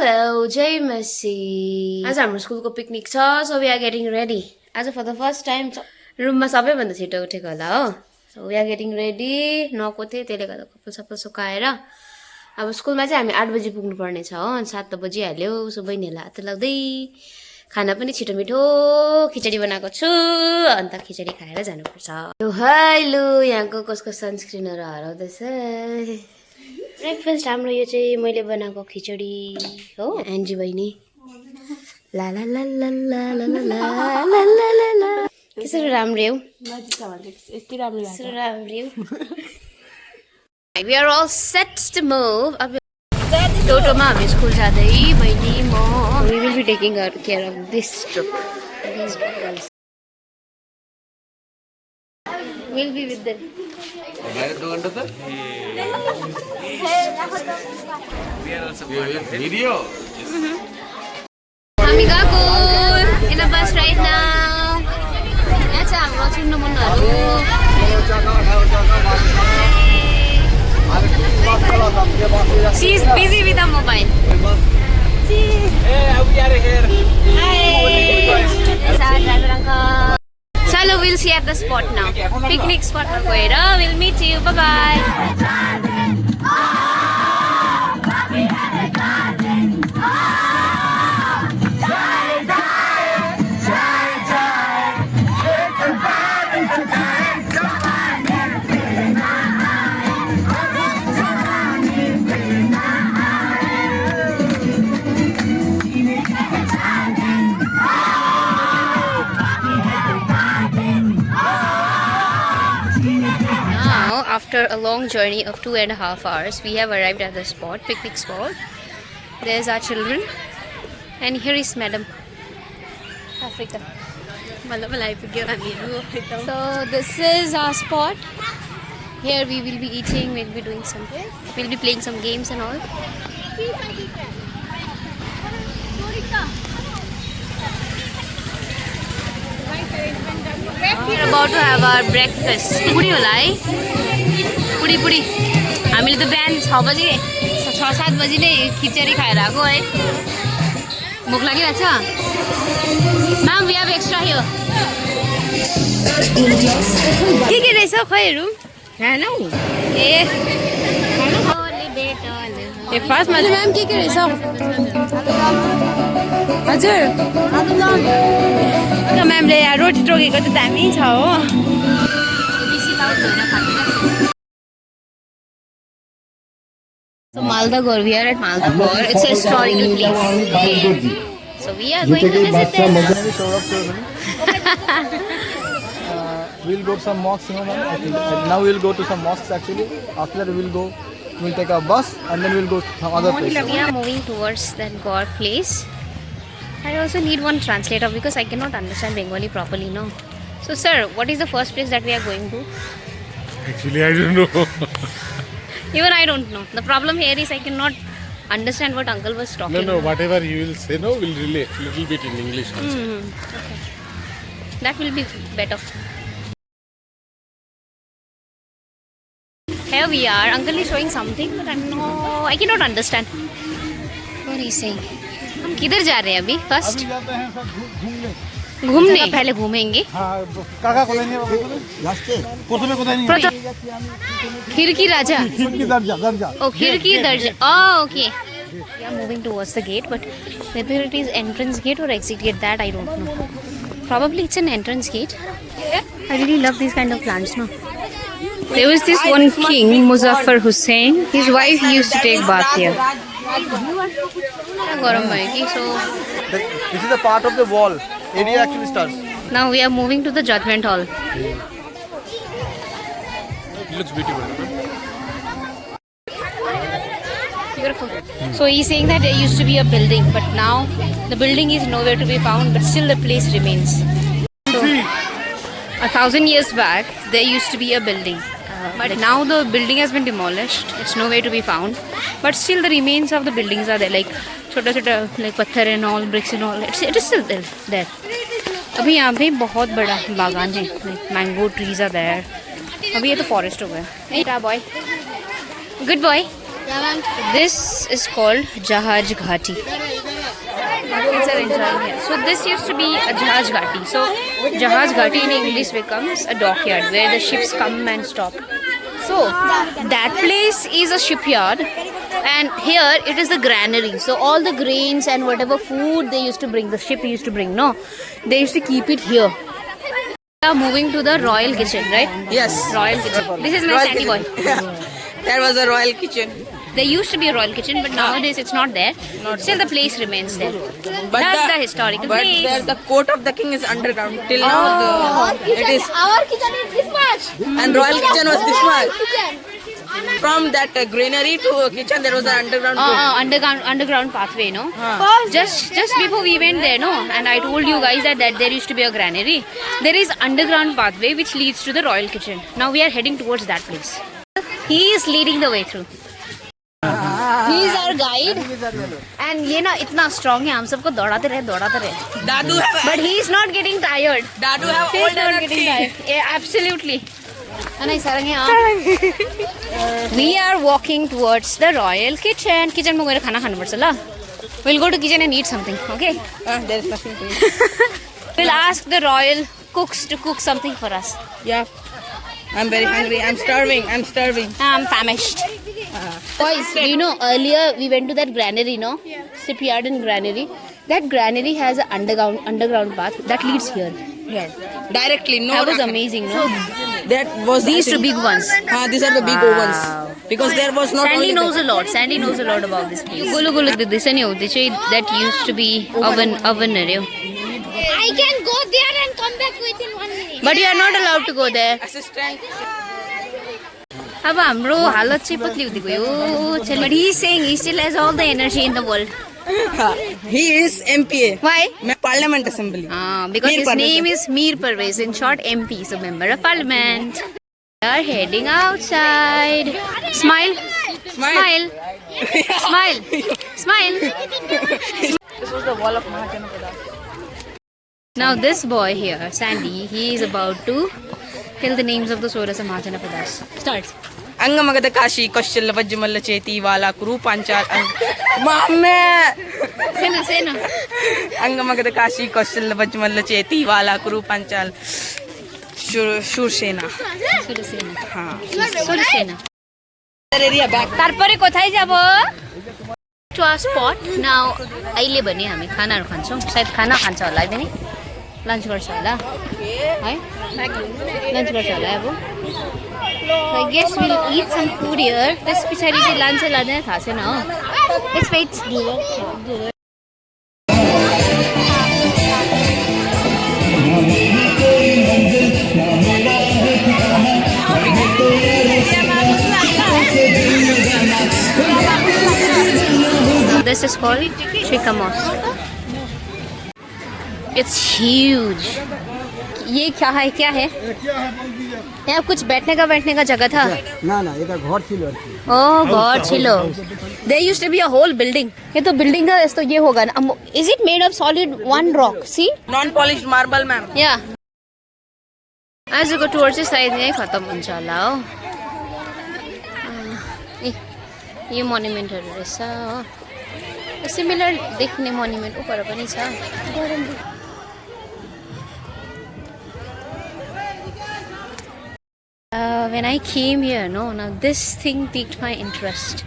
Hello, Jai Messi. आज हाम्रो स्कुलको पिकनिक छ, so we are getting ready. आज for the first time रुममा सबैभन्दा छिटो उठेको होला हो. So we are getting ready. नको थिए त्यसले गर्दा कपाल सपाल सुकाएर अब स्कुलमा चाहिँ हामी 8 बजे पुग्नु पर्ने छ हो. 7 त बजिहाल्यो. सो बहिनीहरुलाई हात लाग्दै खाना पनि छिटो मिठो खिचडी बनाएको छु. अन्त खिचडी खाएर जानुपर्छ. हेलो, यहाँको कसको सनस्क्रिनहरु हराउँदैछ. ब्रेकफास्ट हाम्रो यो चाहिँ मैले बनाएको खिचडी हो. एन्जी बहिनी ला ला ला ला ला ला ला ला ला ला ला कसरी राम्रो हो यति राम्रो We are all set to move. अब टोटोमा हामी स्कुल जाँदै बहिनी म we will be taking care of this trip. These girls will be with them. Video. हामी गएको in a bus right now. यहाँ चाहिँ हाम्रो चुन्नु मुन्नुहरु. She is busy with the mobile. Hey, we are here. Hi. Chalo, we'll see at the spot now. Picnic spot ma gaera. We'll meet you. Bye bye. After a long journey of 2.5 hours, we have arrived at the spot, picnic spot. There's our children, and here is Madam Africa. So this is our spot. Here we will be eating. We'll be playing some games and all. We're about to have our breakfast. Puri होला है? पुडी हामीले त बिहान 6 बजे 6-7 बजे नै खिचडी खाएर आएको है. भोक लागिरहेछ. Ma'am, we have extra here. के रहेछ खैहरू? खाना हौ ए फर्स्टमा चाहिँ म्याम के रहेछ? हजुर म्यामले रोटी टोकेको त दामी छ हो. So Maldagor, we are at Maldagor. It's a historical place. So we are going to visit there. We'll go to some mosques, you know, ma'am. Now we'll go to some mosques actually. After that we'll take a bus and then we'll go to some other places. We are moving towards that Gaur place. I also need one translator because I cannot understand Bengali properly, no. So sir, what is the first place that we are going to? Actually, I don't know. Even I don't know. The problem here is I cannot understand what uncle was talking. No, whatever you will say, we'll relate a little bit in English also. Okay. That will be better. Here we are. Uncle is showing something, but I cannot understand. What is he saying? हम किधर जा रहे हैं अभी? First अभी जाते हैं सब घूमने. घूमने पहले घूमेंगे. हाँ, काका को लेंगे रास्ते. प्रथमे कोথায় নিয়ে? खिड़की राजा. खिड़की दरजा. Oh, खिड़की दरजा. Oh, okay. We are moving towards the gate, but whether it is entrance gate or exit gate, that I don't know. Probably it's an entrance gate. I really love these kind of plants, no? There was this one king, Muzaffar Hussain. His wife used to take bath here. So This is a part of the wall. Area actually starts. now we are moving to the judgment hall. It looks beautiful. Beautiful. So he's saying that there used to be a building, but now the building is nowhere to be found, but still the place remains. So 1,000 years back, there used to be a building. But now the building has been demolished. It's nowhere to be found. But still the remains of the buildings are there, like chota like pathar and all, bricks and all. It is still there. अभी यहाँ पे बहुत बड़ा बागान है. Like mango trees are there. अभी ये तो forest हो गया. Hey, boy. Good boy. This is called Jahaj Ghati. Kids are enjoying here. So this used to be a Jahaj Ghati. So Jahaj Ghati in English becomes a dockyard where the ships come and stop. So that place is a shipyard, and here it is the granary. So all the grains and whatever food they used to bring, the ship used to bring, no, they used to keep it here. We are moving to the royal kitchen, right? Yes. Royal kitchen. This is my Royal Sandy boy. kitchen. There was a royal kitchen. There used to be a royal kitchen, but nowadays it's not there. Still, the place remains there. That's the historical but place. there the court of the king is underground. Till now, it is. Our kitchen is this much. And royal kitchen was this much. From that granary to kitchen, there was an underground. Underground pathway, no? Just before we went there, no? And I told you guys that there used to be a granary. There is underground pathway which leads to the royal kitchen. Now we are heading towards that place. He is leading the way through. He is our guide. And ये ना इतना strong है, हम सबको दौड़ाते रहे. Dadu have. But he is not getting tired. Dadu have He is old not energy. getting tired. Yeah, absolutely. We are walking towards the royal kitchen. Kitchen में गएर खाना खानु पर्छ ल. We'll go to kitchen and eat something, okay? There is nothing to eat. We'll ask the royal cooks to cook something for us. Yeah. I'm very hungry. I'm starving. I'm famished. Boys, do you know earlier we went to that granary, no? Shipyard and granary. That granary has an underground path that leads here. Yeah. Directly. No. That was amazing, no? That was These two big ones. These are the big ones. Because there was not Sandy only knows a lot. Sandy knows a lot about this place. Gulu this and that used to be oven area. I can go there and come back within 1 minute. But you are not allowed to go there. assistant. अब हाम्रो हालत चाहिँ पतली हुँदै गयो. But he is saying he still has all the energy in the world. He is MPA. Why? Parliament Assembly. Because Mir his Parvez. name is Mir Parvez, in short MP, so member of parliament. We are heading outside. Smile. Smile. Smile. Smile. This was the wall of Mahajanapada. Now this boy here, Sandy, he is about to tell the names of the Soras of Mahajanapadas. Starts. Angamagada Kashi, Koshal, Vajmalla Cheti, Vala, Kuru Panchal, Mame! Say no. Angamagada Kashi, Koshal, Vajmalla Cheti, Vala, Kuru Panchal, Shursena. Surasena. Area back. तारपरे कोथाय जाबो? To our spot. Now अहिले भने हामी खानाहरु खान्छौं. सायद खाना खान्छ होला है पनि. लन्च गर्छ होला. है? लन्च गर्छ होला अब. So I guess we'll eat some food here. त्यस पछाडी चाहिँ लान्छ लादैन थाहा छैन हो. Let's wait. This is called Chika Mosque. It's huge. ये क्या है? यहाँ कुछ बैठने का जगह था. ना ये तो घर छिलो. Oh, God, chilo. There used to be a whole building. ये तो building का तो ये होगा ना. Is it made of solid one rock? See? Non-polished marble, ma'am. Yeah. आजको टुर चाहिँ सायद यहीँ खत्तम हुन्छ होला हो. यो मोन्युमेन्टहरू रहेछ हो. सिमिलर देख्ने मोन्युमेन्ट उपर पनि छ. When I came here, now this thing piqued my interest.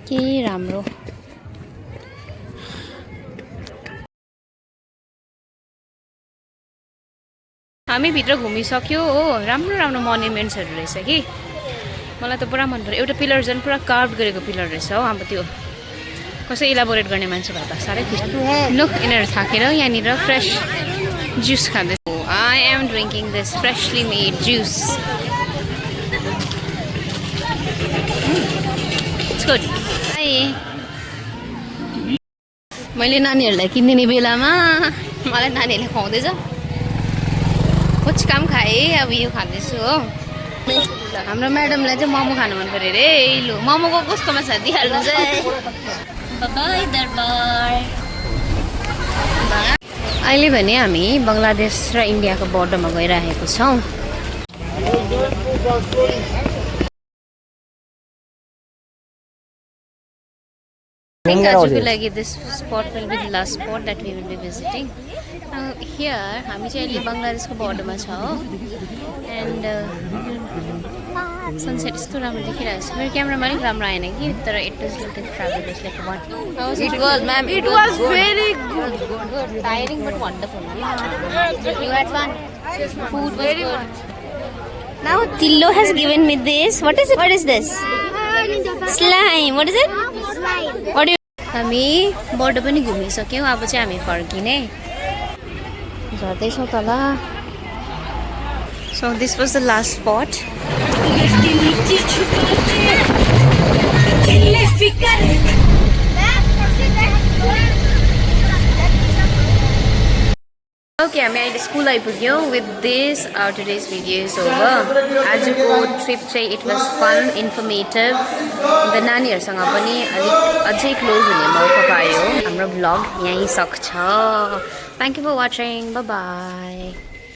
के राम्रो. हामी भित्र घुमिसक्यो हो. राम्रो मोन्युमेन्ट्सहरू रहेछ कि. मलाई त पुरा मन पर्यो. एउटा पिलर झन् पुरा कार्भ गरेको पिलर रहेछ हो. हाम्रो त्यो कसै इलाबोरेट गर्ने मान्छे भए त साह्रै खुसी. लुक यिनीहरू थाकेर यहाँनिर फ्रेस जुस खाँदैछ. I am drinking this freshly made juice. It's good. Hi. मैले नानीहरूलाई किनिदिने बेलामा मलाई नानीहरूले खुवाउँदैछ. कुछ काम खाएँ अब यो खाँदैछु हो. हाम्रो म्याडमलाई चाहिँ मोमो खानु मन पर्यो अरे. लु मोमोको कस्तोमा छ दिइहाल्नु चाहिँ. बाई दरबार. अहिले भने हामी बङ्गलादेश र इन्डियाको बोर्डरमा गइरहेको छौँ. I think आजको लागि this spot will be the last spot that we will be visiting. Now here हामी चाहिँ अहिले बङ्गलादेशको बोर्डरमा छ हो and sunset यस्तो राम्रो देखिरहेको छ मेरो क्यामेरामा अलिक राम्रो आएन कि तर it was looking fabulous like one. It was ma'am. It was very good. Tiring but wonderful. You had fun. Food was very good. Now Tillo has given me this. What is it? What is this? Slime. What is it? Slime. What do you? हामी board पनि घुमिसक्यौँ अब चाहिँ हामी फर्किने झर्दैछौँ तल so this was the last spot okay हामी अहिले स्कुल आइपुग्यौँ with this our today's video is over आजको ट्रिप चाहिँ इट वाज फन इन्फर्मेटिभ अन्त नानीहरूसँग पनि अलिक अझै क्लोज हुने मौका पायो हाम्रो भ्लग यहीँ सक्छ thank you for watching by by